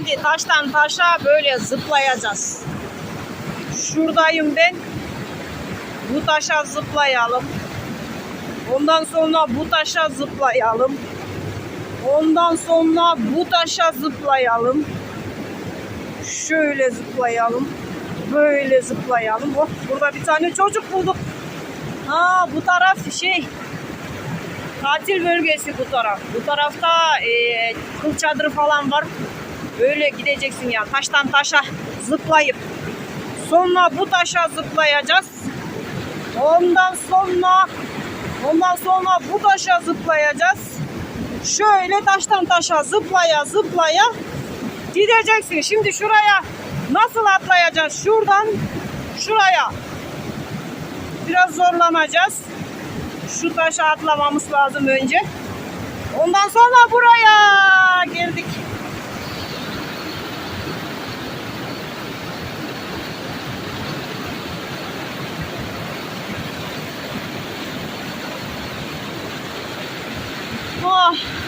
Şimdi taştan taşa böyle zıplayacağız. Şuradayım ben. Bu taşa zıplayalım. Ondan sonra bu taşa zıplayalım. Ondan sonra bu taşa zıplayalım. Şöyle zıplayalım. Böyle zıplayalım. Oh, burada bir tane çocuk bulduk. Ha, bu taraf tatil bölgesi bu taraf. Bu tarafta kıl çadırı falan var. Böyle gideceksin ya. Taştan taşa zıplayıp. Sonra bu taşa zıplayacağız. Ondan sonra bu taşa zıplayacağız. Şöyle taştan taşa zıplaya zıplaya gideceksin. Şimdi şuraya nasıl atlayacağız? Şuradan şuraya. Biraz zorlanacağız. Şu taşa atlamamız lazım önce. Ondan sonra buraya geldik. Oh.